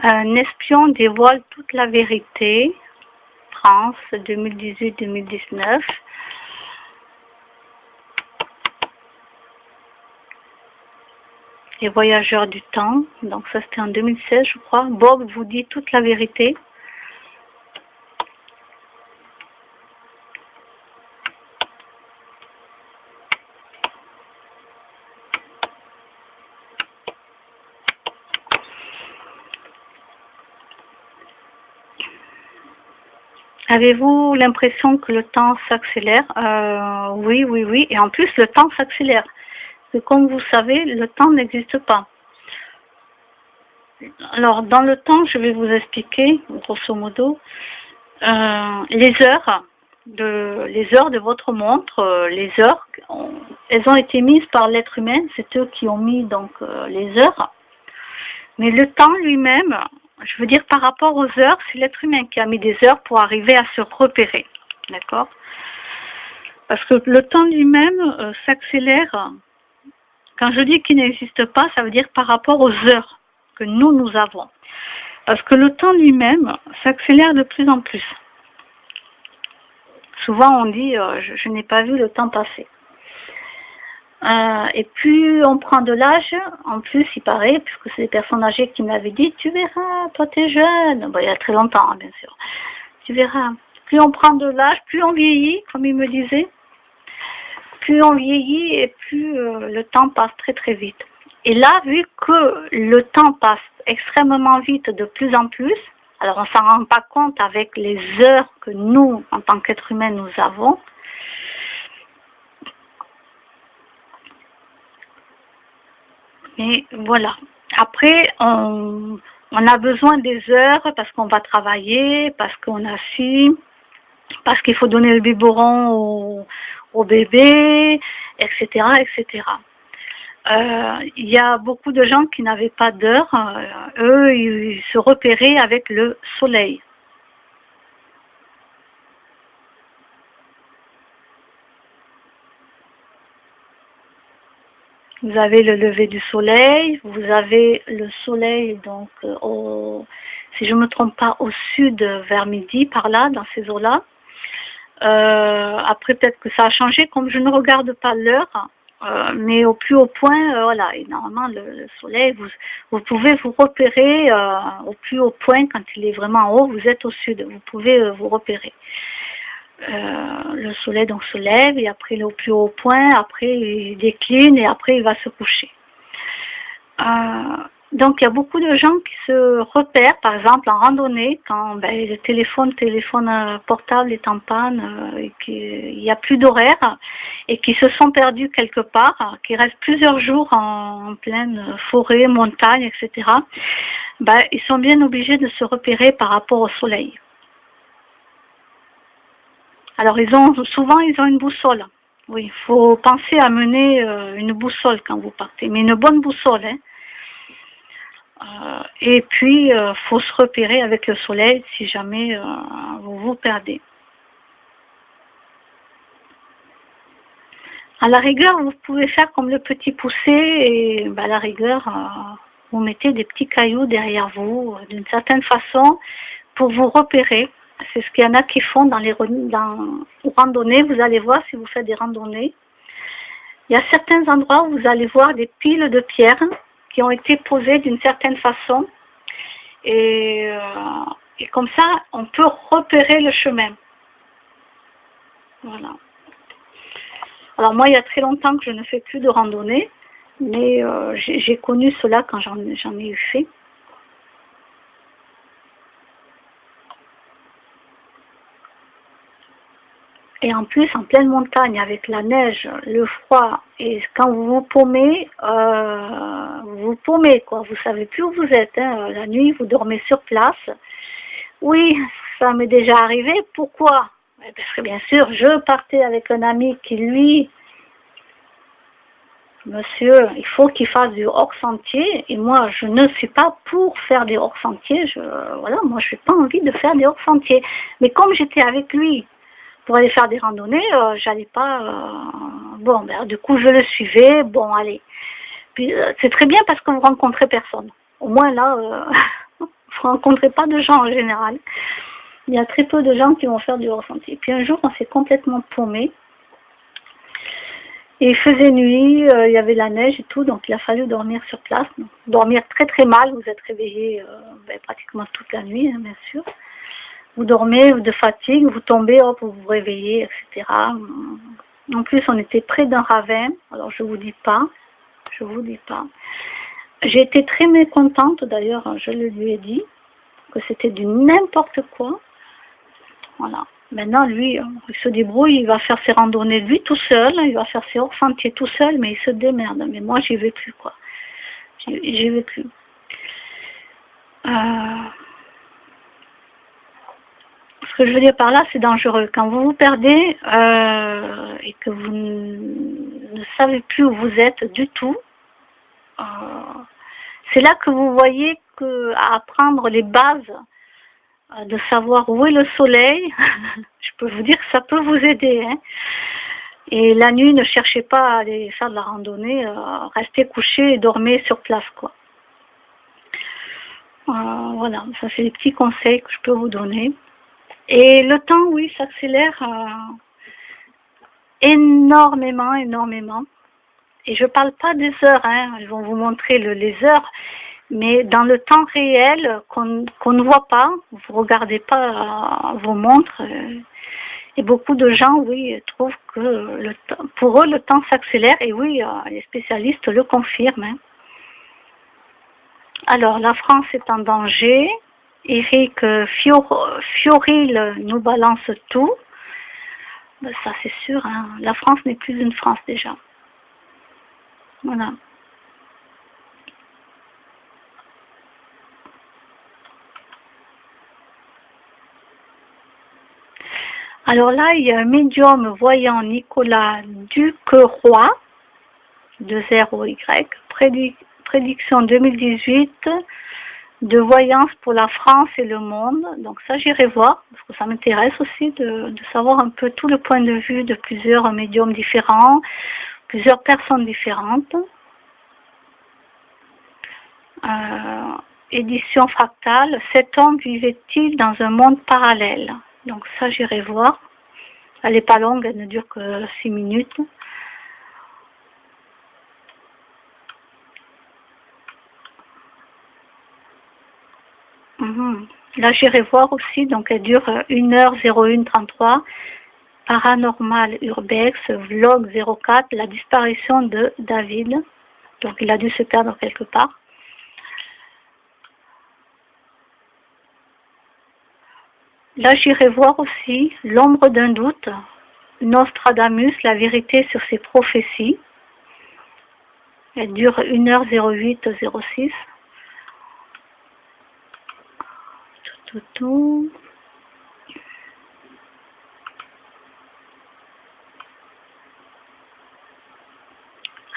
Un espion dévoile toute la vérité. France 2018-2019. Les voyageurs du temps. Donc ça c'était en 2016 je crois. Bob vous dit toute la vérité. Avez-vous l'impression que le temps s'accélère? Oui. Et en plus, le temps s'accélère. Comme vous savez, le temps n'existe pas. Alors, dans le temps, je vais vous expliquer, grosso modo, les heures de votre montre, les heures, elles ont été mises par l'être humain. C'est eux qui ont mis donc les heures. Mais le temps lui-même, je veux dire par rapport aux heures, c'est l'être humain qui a mis des heures pour arriver à se repérer. D'accord? Parce que le temps lui-même s'accélère. Quand je dis qu'il n'existe pas, ça veut dire par rapport aux heures que nous avons. Parce que le temps lui-même s'accélère de plus en plus. Souvent on dit je n'ai pas vu le temps passer. Et plus on prend de l'âge, en plus il paraît, puisque c'est des personnes âgées qui m'avaient dit, tu verras, toi t'es jeune, bon, il y a très longtemps hein, bien sûr, tu verras, plus on prend de l'âge, plus on vieillit, comme il me disait, plus on vieillit et plus le temps passe très vite. Et là, vu que le temps passe extrêmement vite de plus en plus, alors on s'en rend pas compte avec les heures que nous, en tant qu'êtres humains, nous avons. Mais voilà. Après, on on a besoin des heures parce qu'on va travailler, parce qu'on a ci, parce qu'il faut donner le biberon au bébé, etc., etc. Il y a beaucoup de gens qui n'avaient pas d'heure. Eux, ils se repéraient avec le soleil. Vous avez le lever du soleil, vous avez le soleil, donc, si je ne me trompe pas, au sud vers midi, par là, dans ces eaux-là. Après, peut-être que ça a changé, comme je ne regarde pas l'heure, mais au plus haut point, voilà, et normalement, le soleil, vous pouvez vous repérer au plus haut point, quand il est vraiment en haut, vous êtes au sud, vous pouvez vous repérer. Le soleil donc se lève et après il est au plus haut point, après il décline et après il va se coucher. Donc il y a beaucoup de gens qui se repèrent, par exemple en randonnée, quand le téléphone portable est en panne et qu'il n'y a plus d'horaire et qui se sont perdus quelque part, qui restent plusieurs jours en pleine forêt, montagne, etc. Ils sont bien obligés de se repérer par rapport au soleil. Alors souvent ils ont une boussole. Oui, il faut penser à mener une boussole quand vous partez, mais une bonne boussole. Et puis, faut se repérer avec le soleil si jamais vous vous perdez. À la rigueur, vous pouvez faire comme le petit poussé et à la rigueur, vous mettez des petits cailloux derrière vous d'une certaine façon pour vous repérer. C'est ce qu'il y en a qui font dans les randonnées. Vous allez voir si vous faites des randonnées. Il y a certains endroits où vous allez voir des piles de pierres qui ont été posées d'une certaine façon. Et comme ça, on peut repérer le chemin. Voilà. Alors moi, il y a très longtemps que je ne fais plus de randonnée, mais j'ai connu cela quand j'en ai eu fait. Et en plus, en pleine montagne, avec la neige, le froid, et quand vous vous paumez, quoi. Vous savez plus où vous êtes. La nuit, vous dormez sur place. Oui, ça m'est déjà arrivé. Pourquoi? Parce que bien sûr, je partais avec un ami qui, lui, monsieur, il faut qu'il fasse du hors-sentier. Et moi, je ne suis pas pour faire des hors-sentiers. Voilà, moi, je n'ai pas envie de faire des hors-sentiers. Mais comme j'étais avec lui, pour aller faire des randonnées, j'allais pas... du coup, je le suivais. Bon, allez. Puis, c'est très bien parce que vous rencontrez personne. Au moins, là, vous ne rencontrez pas de gens en général. Il y a très peu de gens qui vont faire du hors-sentier. Puis un jour, on s'est complètement paumé. Et il faisait nuit, il y avait la neige et tout, donc il a fallu dormir sur place. Donc, dormir très très mal, vous êtes réveillé pratiquement toute la nuit, hein, bien sûr. Vous dormez de fatigue, vous tombez, hop, vous vous réveillez, etc. En plus, on était près d'un ravin, alors je vous dis pas. J'ai été très mécontente, d'ailleurs, je le lui ai dit, que c'était du n'importe quoi. Voilà. Maintenant, lui, il se débrouille, il va faire ses randonnées lui tout seul, il va faire ses hors-sentiers tout seul, mais il se démerde. Mais moi, j'y vais plus, quoi. J'y vais plus. Ce que je veux dire par là, c'est dangereux. Quand vous vous perdez et que vous ne savez plus où vous êtes du tout, c'est là que vous voyez qu'à apprendre les bases de savoir où est le soleil, je peux vous dire que ça peut vous aider. Hein. Et la nuit, ne cherchez pas à aller faire de la randonnée, restez couché et dormez sur place, quoi. Voilà, ça c'est les petits conseils que je peux vous donner. Et le temps, oui, s'accélère énormément. Et je parle pas des heures, hein, ils vont vous montrer les heures, mais dans le temps réel qu'on ne voit pas, vous regardez pas vos montres. Et beaucoup de gens, oui, trouvent que pour eux, le temps s'accélère. Et oui, les spécialistes le confirment. Hein. Alors, la France est en danger. Eric Fioril nous balance tout. Ça, c'est sûr. Hein. La France n'est plus une France déjà. Voilà. Alors là, il y a un médium voyant Nicolas Duqueroy, de 0Y, prédiction 2018 de voyance pour la France et le monde. Donc ça, j'irai voir, parce que ça m'intéresse aussi de savoir un peu tout le point de vue de plusieurs médiums différents, plusieurs personnes différentes. Édition fractale, cet homme vivait-il dans un monde parallèle? Donc ça, j'irai voir. Elle n'est pas longue, elle ne dure que 6 minutes. Là, j'irai voir aussi, donc elle dure 1h01:33. Paranormal Urbex, vlog 04, la disparition de David. Donc il a dû se perdre quelque part. Là, j'irai voir aussi l'ombre d'un doute, Nostradamus, la vérité sur ses prophéties. Elle dure 1h08:06.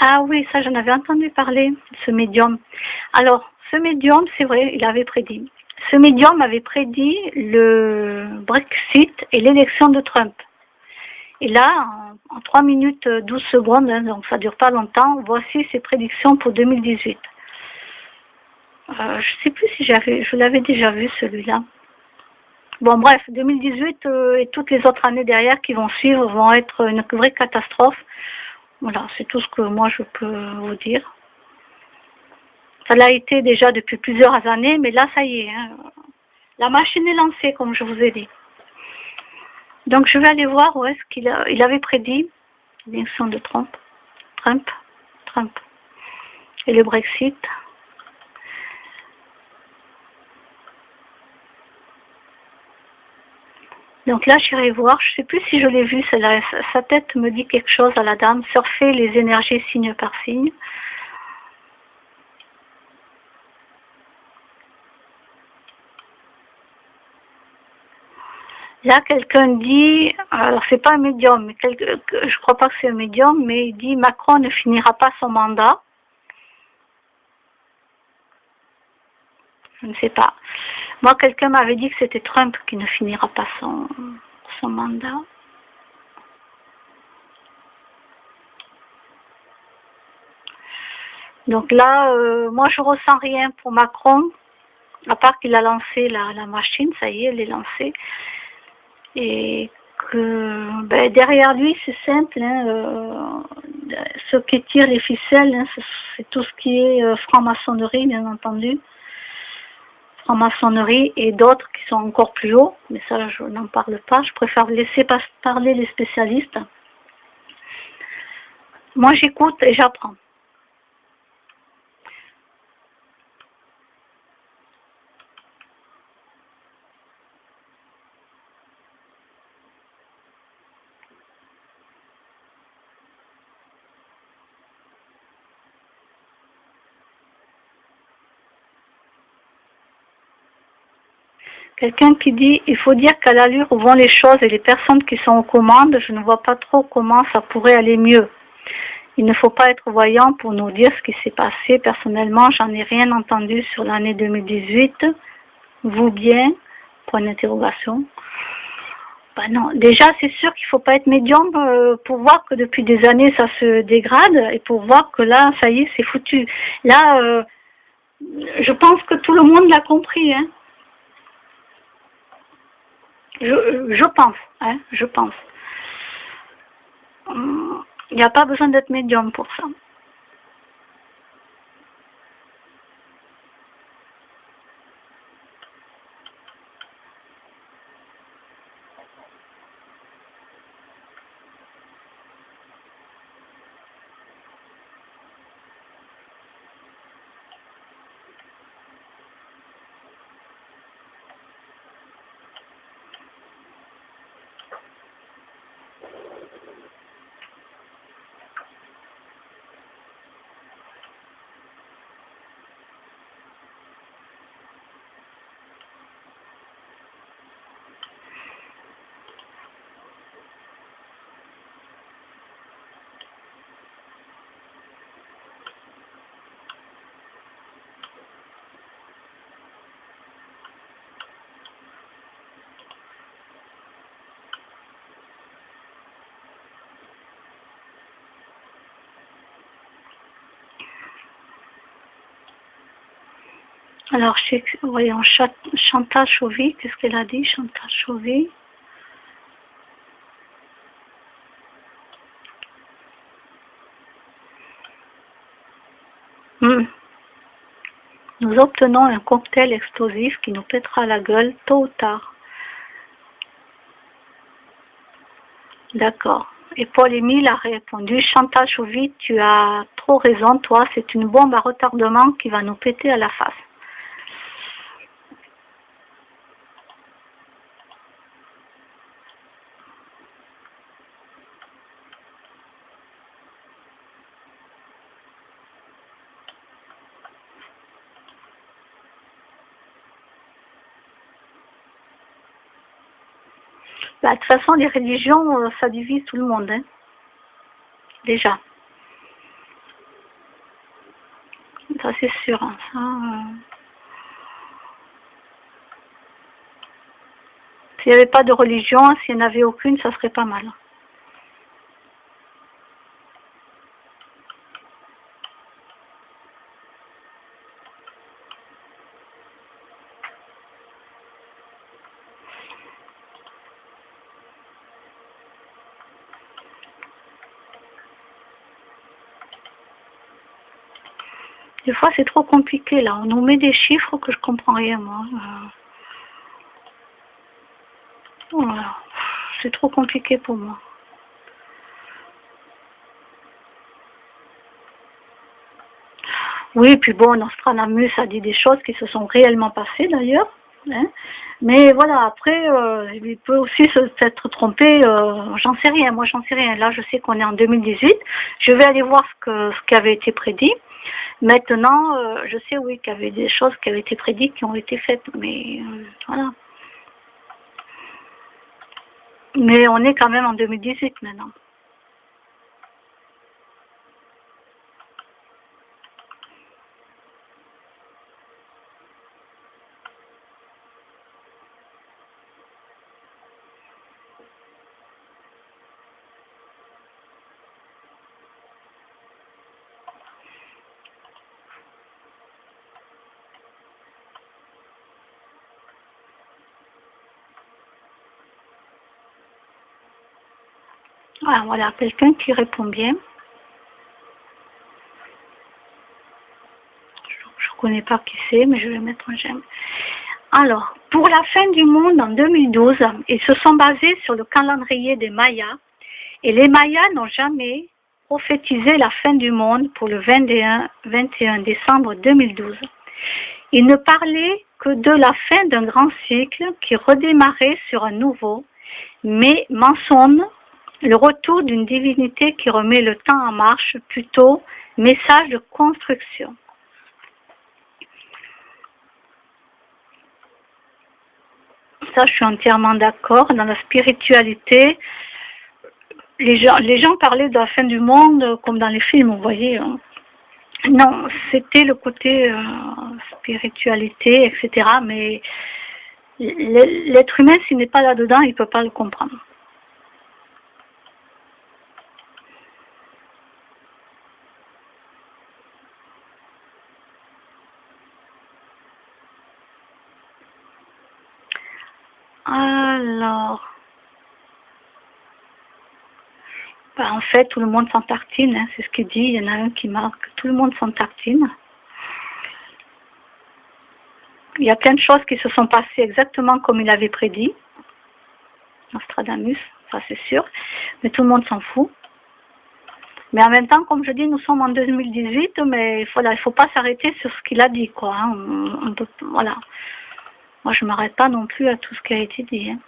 Ah oui, ça j'en avais entendu parler, ce médium. Alors, ce médium, c'est vrai, il avait prédit. Ce médium avait prédit le Brexit et l'élection de Trump. Et là, en 3 minutes 12 secondes, hein, donc ça dure pas longtemps, voici ses prédictions pour 2018. Je ne sais plus si je l'avais déjà vu celui-là. Bon bref, 2018 et toutes les autres années derrière qui vont suivre vont être une vraie catastrophe. Voilà, c'est tout ce que moi je peux vous dire. Ça l'a été déjà depuis plusieurs années, mais là ça y est, hein. La machine est lancée comme je vous ai dit. Donc je vais aller voir où est-ce qu'il avait prédit l'élection de Trump et le Brexit. Donc là, j'irai voir, je ne sais plus si je l'ai vu, sa tête me dit quelque chose à la dame, surfer les énergies signe par signe. Là, quelqu'un dit, alors c'est pas un médium, mais je crois pas que c'est un médium, mais il dit Macron ne finira pas son mandat. Je ne sais pas. Moi, quelqu'un m'avait dit que c'était Trump qui ne finira pas son mandat. Donc là, moi, je ressens rien pour Macron, à part qu'il a lancé la machine, ça y est, elle est lancée. Et que derrière lui, c'est simple, hein, ce qui tire les ficelles, hein, c'est tout ce qui est franc-maçonnerie, bien entendu. Franc-maçonnerie et d'autres qui sont encore plus hauts, mais ça je n'en parle pas, je préfère laisser parler les spécialistes. Moi j'écoute et j'apprends. Quelqu'un qui dit, il faut dire qu'à l'allure où vont les choses et les personnes qui sont aux commandes, je ne vois pas trop comment ça pourrait aller mieux. Il ne faut pas être voyant pour nous dire ce qui s'est passé. Personnellement, j'en ai rien entendu sur l'année 2018. Vous bien? Point d'interrogation. Ben non, déjà c'est sûr qu'il ne faut pas être médium pour voir que depuis des années ça se dégrade et pour voir que là, ça y est, c'est foutu. Là, je pense que tout le monde l'a compris, hein. Je pense, hein, je pense. Il n'y a pas besoin d'être médium pour ça. Alors, voyons, Chantal Chauvy, qu'est-ce qu'elle a dit, Chantal Chauvy? Nous obtenons un cocktail explosif qui nous pètera la gueule tôt ou tard. D'accord. Et Paul-Émile a répondu, Chantal Chauvy, tu as trop raison, toi, c'est une bombe à retardement qui va nous péter à la face. Bah, de toute façon, les religions, ça divise tout le monde, hein. Déjà. Ça, c'est sûr. Hein. Ça, s'il n'y avait pas de religion, s'il n'y en avait aucune, ça serait pas mal. Des fois, c'est trop compliqué, là. On nous met des chiffres que je comprends rien, moi. Voilà. C'est trop compliqué pour moi. Oui, puis bon, Nostradamus a dit des choses qui se sont réellement passées, d'ailleurs. Hein. Mais voilà, après, il peut aussi s'être trompé, j'en sais rien, moi j'en sais rien. Là, je sais qu'on est en 2018. Je vais aller voir ce qui avait été prédit. Maintenant, je sais, oui, qu'il y avait des choses qui avaient été prédites, qui ont été faites, mais voilà. Mais on est quand même en 2018 maintenant. Ah, voilà, quelqu'un qui répond bien. Je ne connais pas qui c'est, mais je vais mettre un j'aime. Alors, pour la fin du monde en 2012, ils se sont basés sur le calendrier des Mayas, et les Mayas n'ont jamais prophétisé la fin du monde pour le 21 décembre 2012. Ils ne parlaient que de la fin d'un grand cycle qui redémarrait sur un nouveau, mais mentionne le retour d'une divinité qui remet le temps en marche, plutôt message de construction. Ça, je suis entièrement d'accord. Dans la spiritualité, les gens parlaient de la fin du monde comme dans les films, vous voyez. Non, c'était le côté spiritualité, etc. Mais l'être humain, s'il n'est pas là-dedans, il ne peut pas le comprendre. Alors, bah, en fait, tout le monde s'en tartine, hein, c'est ce qu'il dit. Il y en a un qui marque, tout le monde s'en tartine. Il y a plein de choses qui se sont passées exactement comme il avait prédit, Nostradamus, ça c'est sûr, mais tout le monde s'en fout. Mais en même temps, comme je dis, nous sommes en 2018, mais il faut pas s'arrêter sur ce qu'il a dit, quoi. Hein. On peut, voilà. Moi, je m'arrête pas non plus à tout ce qui a été dit. Hein.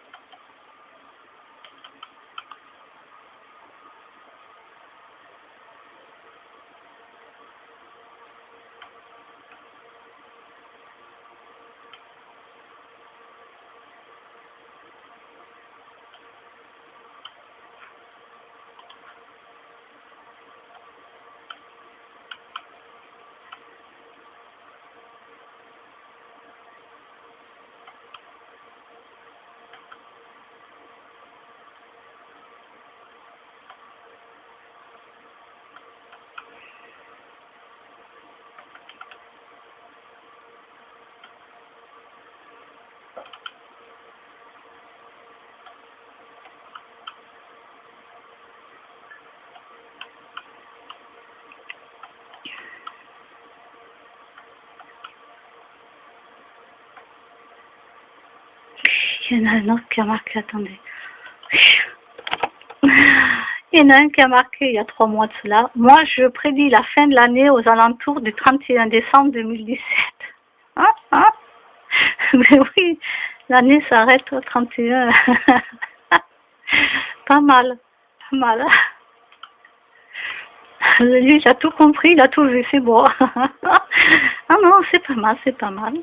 Il y en a un autre qui a marqué, attendez. Il y en a un qui a marqué il y a 3 mois de cela. Moi, je prédis la fin de l'année aux alentours du 31 décembre 2017. Hein, hein? Mais oui, l'année s'arrête au 31. Pas mal, pas mal. Lui, il a tout compris, il a tout vu, c'est bon. Ah non, c'est pas mal, c'est pas mal.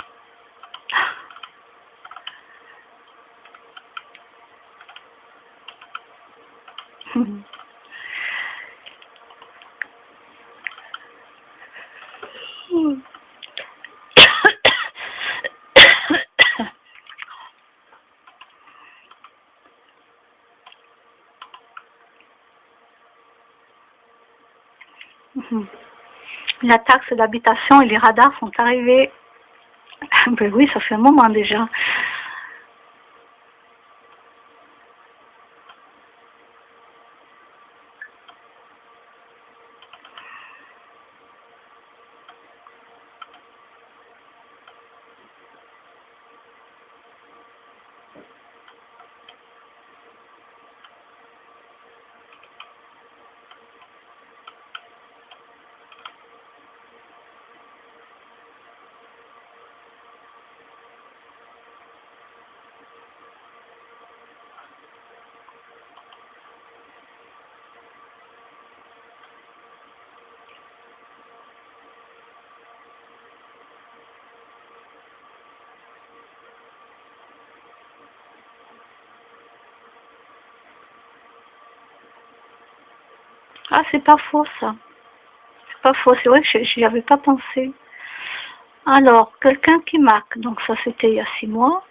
La taxe d'habitation et les radars sont arrivés. Ben oui, ça fait un moment déjà. Ah, c'est pas faux ça. C'est pas faux, c'est vrai que je n'y avais pas pensé. Alors, quelqu'un qui marque, donc ça c'était il y a 6 mois.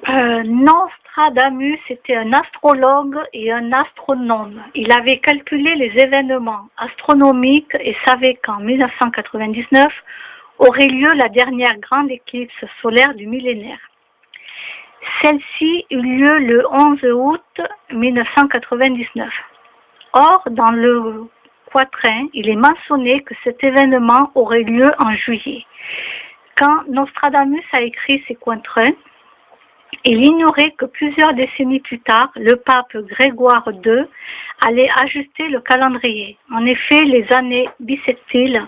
Nostradamus était un astrologue et un astronome. Il avait calculé les événements astronomiques et savait qu'en 1999 aurait lieu la dernière grande éclipse solaire du millénaire. Celle-ci eut lieu le 11 août 1999. Or, dans le quatrain, il est mentionné que cet événement aurait lieu en juillet. Quand Nostradamus a écrit ces quatrains, il ignorait que plusieurs décennies plus tard, le pape Grégoire II allait ajuster le calendrier. En effet, les années bissextiles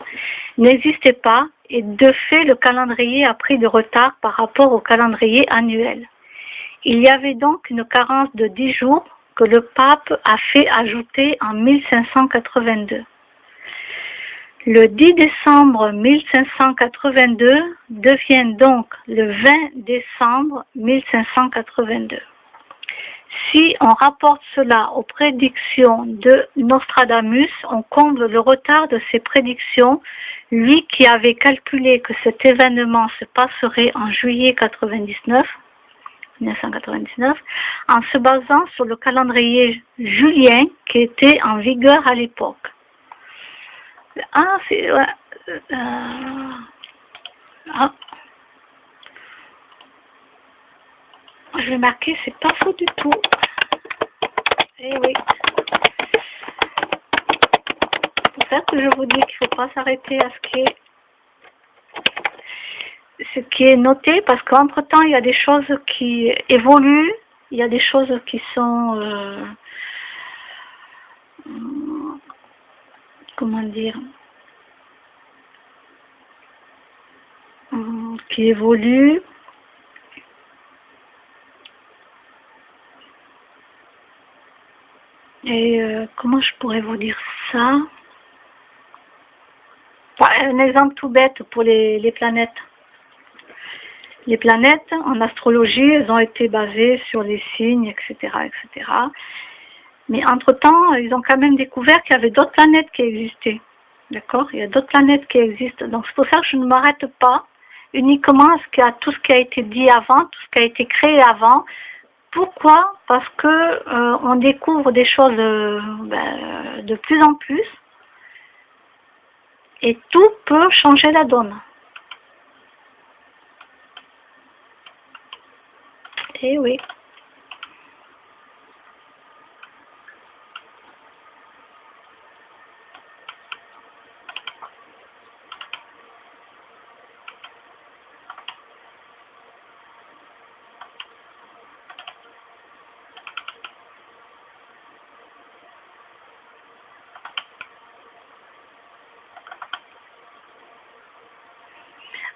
n'existaient pas et de fait, le calendrier a pris de retard par rapport au calendrier annuel. Il y avait donc une carence de 10 jours que le pape a fait ajouter en 1582. Le 10 décembre 1582 devient donc le 20 décembre 1582. Si on rapporte cela aux prédictions de Nostradamus, on comble le retard de ses prédictions, lui qui avait calculé que cet événement se passerait en juillet 1999, en se basant sur le calendrier julien qui était en vigueur à l'époque. Ah, c'est... Ouais, ah. Je vais marquer, c'est pas faux du tout. Eh oui. C'est pour ça que je vous dis qu'il ne faut pas s'arrêter à ce qui est noté, parce qu'entre-temps, il y a des choses qui évoluent, il y a des choses qui sont... comment dire, qui évolue. Et comment je pourrais vous dire ça? Un exemple tout bête pour les planètes. Les planètes, en astrologie, elles ont été basées sur les signes, etc., etc. Mais entre-temps, ils ont quand même découvert qu'il y avait d'autres planètes qui existaient. D'accord? Il y a d'autres planètes qui existent. Donc c'est pour ça que je ne m'arrête pas uniquement à tout ce qui a été dit avant, tout ce qui a été créé avant. Pourquoi? Parce que on découvre des choses de plus en plus et tout peut changer la donne. Eh oui.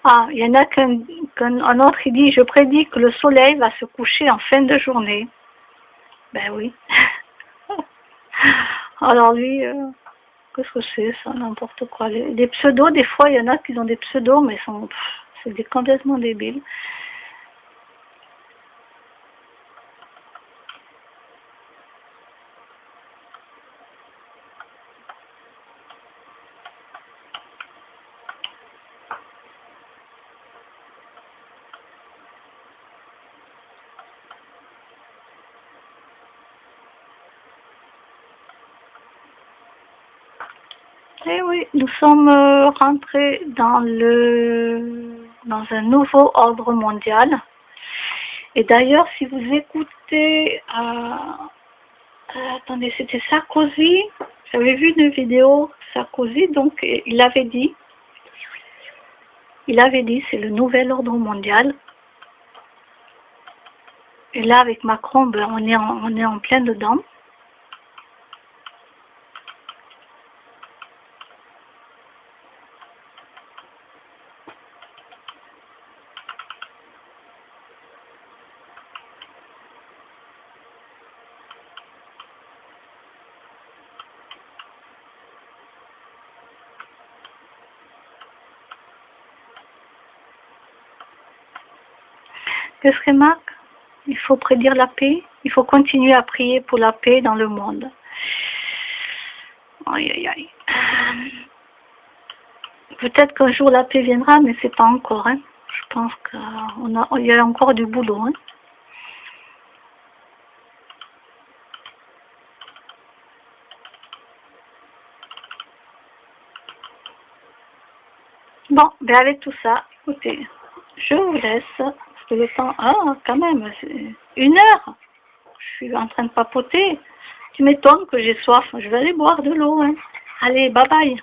Ah, il y en a qu'un autre, il dit, je prédis que le soleil va se coucher en fin de journée. Ben oui. Alors lui, qu'est-ce que c'est ça, n'importe quoi. Les pseudos, des fois, il y en a qui ont des pseudos, mais c'est complètement débile. Eh oui, nous sommes rentrés dans un nouveau ordre mondial. Et d'ailleurs, si vous écoutez, attendez, c'était Sarkozy. J'avais vu une vidéo Sarkozy, donc il avait dit, c'est le nouvel ordre mondial. Et là, avec Macron, ben, on est en plein dedans. Qu'est-ce que Marc? Il faut prédire la paix. Il faut continuer à prier pour la paix dans le monde. Aïe, aïe, aïe. Peut-être qu'un jour la paix viendra, mais c'est pas encore. Hein. Je pense qu'il y a encore du boulot. Hein. Bon, ben avec tout ça, écoutez, je vous laisse. Parce que le temps, quand même, c'est 1 heure. Je suis en train de papoter. Tu m'étonnes que j'ai soif. Je vais aller boire de l'eau. Hein. Allez, bye bye.